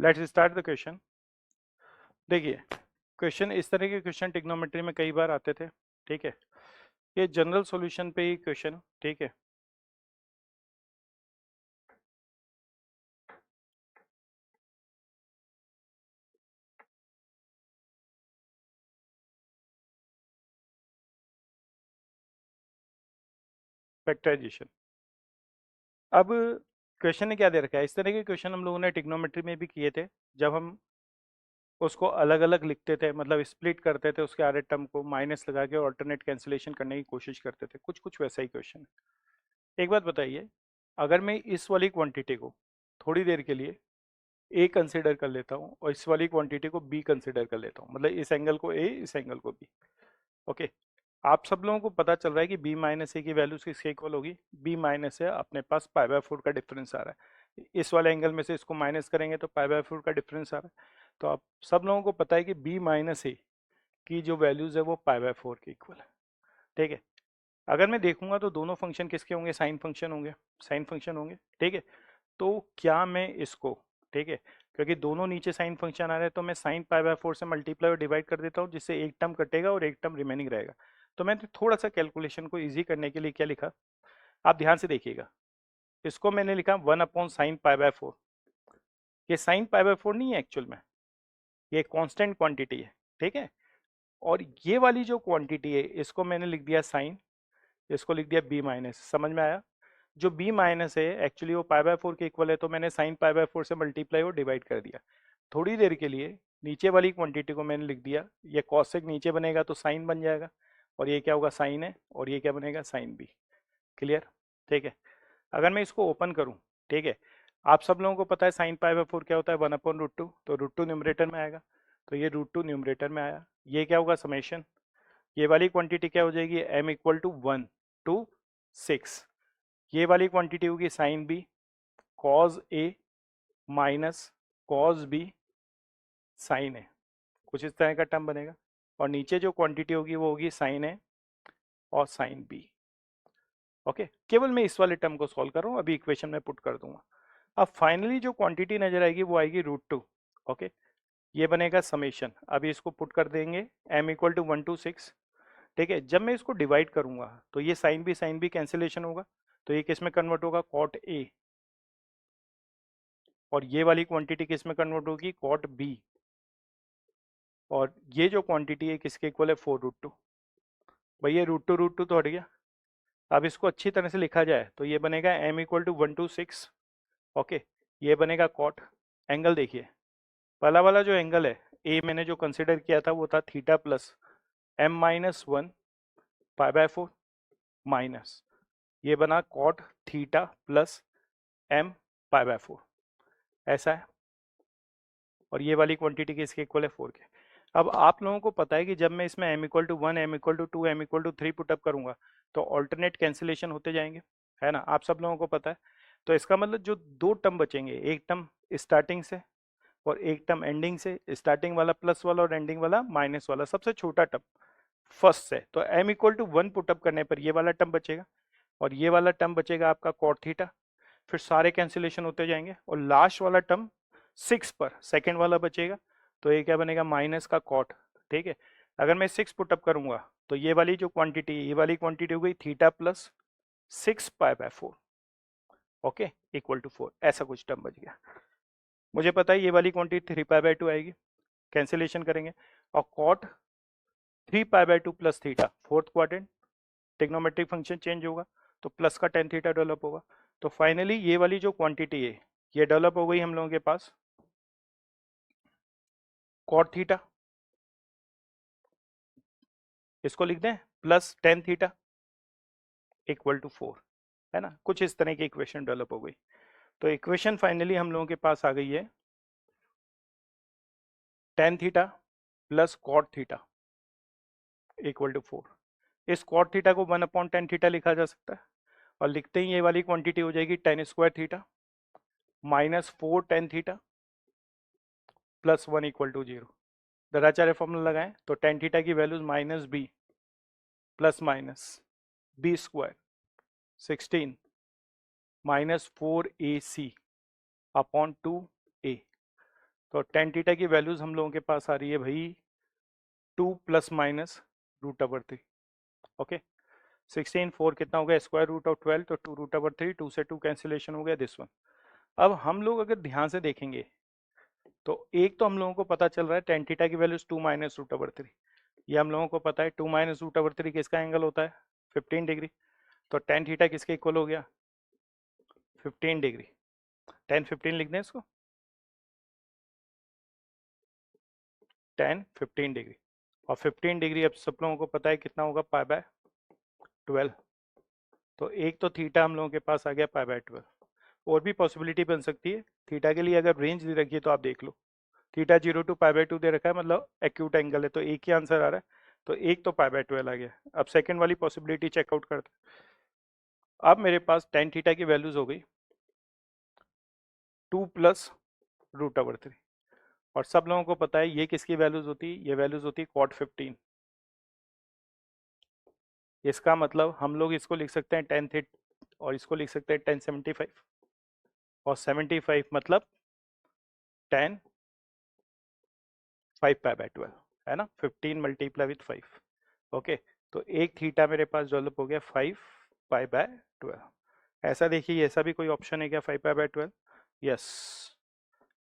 Let's start the question. देखिए, question इस तरह के क्वेश्चन ट्रिग्नोमेट्री में कई बार आते थे। ठीक है, ये जनरल सॉल्यूशन पे ही क्वेश्चन। ठीक है, फैक्टराइजेशन। अब क्वेश्चन ने क्या दे रखा है, इस तरह के क्वेश्चन हम लोगों ने ट्रिग्नोमेट्री में भी किए थे। जब हम उसको अलग अलग लिखते थे, मतलब स्प्लिट करते थे उसके आरे टर्म को, माइनस लगा के ऑल्टरनेट कैंसिलेशन करने की कोशिश करते थे, कुछ कुछ वैसा ही क्वेश्चन है। एक बात बताइए, अगर मैं इस वाली क्वांटिटी को थोड़ी देर के लिए ए कंसिडर कर लेता हूँ और इस वाली क्वांटिटी को बी कंसिडर कर लेता हूँ, मतलब इस एंगल को ए, इस एंगल को बी। ओके, आप सब लोगों को पता चल रहा है कि b माइनस ए की वैल्यू किसके इक्वल होगी। b माइनस ए अपने पास पाई/4 का डिफरेंस आ रहा है, इस वाले एंगल में से इसको माइनस करेंगे तो पाई/4 का डिफरेंस आ रहा है। तो आप सब लोगों को पता है कि b माइनस ए की जो वैल्यूज है वो पाई/4 के इक्वल है। ठीक है, अगर मैं देखूंगा तो दोनों फंक्शन किसके होंगे, साइन फंक्शन होंगे, साइन फंक्शन होंगे। ठीक है, तो क्या मैं इसको, ठीक है, क्योंकि दोनों नीचे साइन फंक्शन आ रहे हैं तो मैं साइन पाई/4 से मल्टीप्लाई और डिवाइड कर देता हूँ, जिससे एक टर्म कटेगा और एक टर्म रिमेनिंग रहेगा। तो मैंने थोड़ा सा कैलकुलेशन को इजी करने के लिए क्या लिखा, आप ध्यान से देखिएगा। इसको मैंने लिखा 1/sin π/4। ये साइन पाई/4 नहीं है एक्चुअल में, ये कांस्टेंट क्वांटिटी है। ठीक है, और ये वाली जो क्वांटिटी है इसको मैंने लिख दिया साइन, इसको लिख दिया b माइनस। समझ में आया? जो b माइनस है एक्चुअली वो पाई/4 के इक्वल है, तो मैंने साइन पाई/4 से मल्टीप्लाई और डिवाइड कर दिया। थोड़ी देर के लिए नीचे वाली क्वांटिटी को मैंने लिख दिया, ये कॉसेक नीचे बनेगा तो साइन बन जाएगा, और ये क्या होगा, साइन है, और ये क्या बनेगा, साइन बी। क्लियर? ठीक है, अगर मैं इसको ओपन करूं, ठीक है, आप सब लोगों को पता है साइन पाई/4 क्या होता है, 1/√2, तो √2 न्यूमरेटर में आएगा, तो ये √2 न्यूमरेटर में आया। ये क्या होगा, समेशन। ये वाली क्वांटिटी क्या हो जाएगी, m इक्वल टू 1 to 6। ये वाली क्वांटिटी होगी साइन बी, कॉज ए माइनस कॉज बी साइन ए, कुछ इस तरह का टर्म बनेगा। और नीचे जो क्वांटिटी होगी वो होगी साइन ए और साइन बी। ओके, केवल मैं इस वाले टर्म को सॉल्व कर रहा हूँ, अभी इक्वेशन में पुट कर दूंगा। अब फाइनली जो क्वांटिटी नजर आएगी वो आएगी √2। ओके, ये बनेगा समेशन। अभी इसको पुट कर देंगे, m इक्वल टू 1 to 6। ठीक है, जब मैं इसको डिवाइड करूंगा तो ये साइन बी कैंसिलेशन होगा, तो ये किस में कन्वर्ट होगा, कॉट ए, और ये वाली क्वांटिटी किस में कन्वर्ट होगी, कॉट बी। और ये जो क्वांटिटी है किसके इक्वल है, 4√2। भैया √2 तो हट गया। अब इसको अच्छी तरह से लिखा जाए तो ये बनेगा m equal to 1 to 6। Okay, ये बनेगा कॉट। एंगल देखिए, पहला वाला जो एंगल है ए, मैंने जो कंसिडर किया था वो था थीटा प्लस m-1 पाई/4 माइनस, ये बना कॉट थीटा प्लस m पाई/4, ऐसा है। और ये वाली क्वांटिटी किसके इक्वल है, 4 के। अब आप लोगों को पता है कि जब मैं इसमें m equal to 1, m equal to 2, m equal to 3 put up करूंगा तो ऑल्टरनेट कैंसिलेशन होते जाएंगे, है ना, आप सब लोगों को पता है। तो इसका मतलब जो दो टर्म बचेंगे, एक टर्म स्टार्टिंग से और एक टर्म एंडिंग से, स्टार्टिंग वाला प्लस वाला और एंडिंग वाला माइनस वाला, सबसे छोटा टर्म फर्स्ट से, तो m इक्वल टू 1 पुटअप करने पर ये वाला टर्म बचेगा और ये वाला टर्म बचेगा आपका कॉट थीटा। फिर सारे कैंसिलेशन होते जाएंगे और लास्ट वाला टर्म 6 पर सेकेंड वाला बचेगा, तो ये क्या बनेगा, माइनस का कॉट। ठीक है, अगर मैं 6 पुटअप करूंगा तो ये वाली जो क्वांटिटी, ये वाली क्वांटिटी हो गई theta plus 6 pi. Okay, equal to 4, ऐसा कुछ टर्म बच गया। मुझे पता है ये वाली क्वांटिटी 3 पाई/2 आएगी, कैंसिलेशन करेंगे, और cot 3 pi plus theta, fourth quadrant, trigonometric function change होगा तो प्लस का टेन थीटा डेवलप होगा। तो फाइनली ये वाली जो क्वांटिटी है ये डेवलप हो गई हम लोगों के पास कॉट थीटा, इसको लिख दें plus tan theta equal to 4, है ना, कुछ इस तरह की इक्वेशन डेवलप हो गई। तो इक्वेशन फाइनली हम लोगों के पास आ गई है tan theta plus cot theta equal to 4। इस कॉट थीटा को 1/10 थीटा लिखा जा सकता है, और लिखते ही ये वाली क्वांटिटी हो जाएगी tan square theta minus 4 tan theta plus 1 equal to 0। Dharacharya formula लगाएं तो टेन थीटा की values minus b plus minus b square 16 minus 4ac upon 2a। तो टेन थीटा की वैल्यूज हम लोगों के पास आ रही है भाई 2 ± √3। ओके, 16 4 कितना हो गया, स्क्वायर रूट ऑफ 12, तो 2 √3, 2 से 2 कैंसिलेशन हो गया, दिस वन। अब हम लोग अगर ध्यान से देखेंगे तो एक तो हम लोगों को पता चल रहा है टेन थीटा की वैल्यूज 2 − √3, ये हम लोगों को पता है। 2 − √3 किसका एंगल होता है, 15 डिग्री। तो टेन थीटा किसके इक्वल हो गया, 15 डिग्री। 10 15 लिख दें इसको, 10 15 डिग्री। और 15 डिग्री अब सब लोगों को पता है कितना होगा, π/12। तो एक तो थीटा हम लोगों के पास आ गया π/12। और भी पॉसिबिलिटी बन सकती है, थीटा के लिए अगर रेंज दे रखी है तो आप देख लो, थीटा 0 to π/2 दे रखा है, मतलब एक्यूट एंगल है, तो एक ही आंसर आ रहा है। तो एक तो π/12 आ गया। अब सेकंड वाली पॉसिबिलिटी चेकआउट करते हैं। अब मेरे पास टेन थीटा की वैल्यूज हो गई 2 + √3। और सब लोगों को पता है ये किसकी वैल्यूज होती है, ये वैल्यूज होती है cot 15। इसका मतलब हम लोग इसको लिख सकते हैं टेन थीट, और इसको लिख सकते हैं 1075। और 75 मतलब 10 5π/12, है ना, 15 मल्टीप्लाई विथ 5। ओके, तो एक थीटा मेरे पास डेवलप हो गया 5π/12। ऐसा देखिए, ऐसा भी कोई ऑप्शन है क्या 5π/12? यस।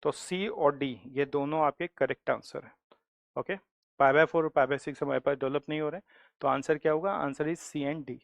तो सी और डी ये दोनों आपके करेक्ट आंसर है। ओके, π/4 और π/6 हमारे पास डेवलप नहीं हो रहे, तो आंसर क्या होगा, answer is C and D.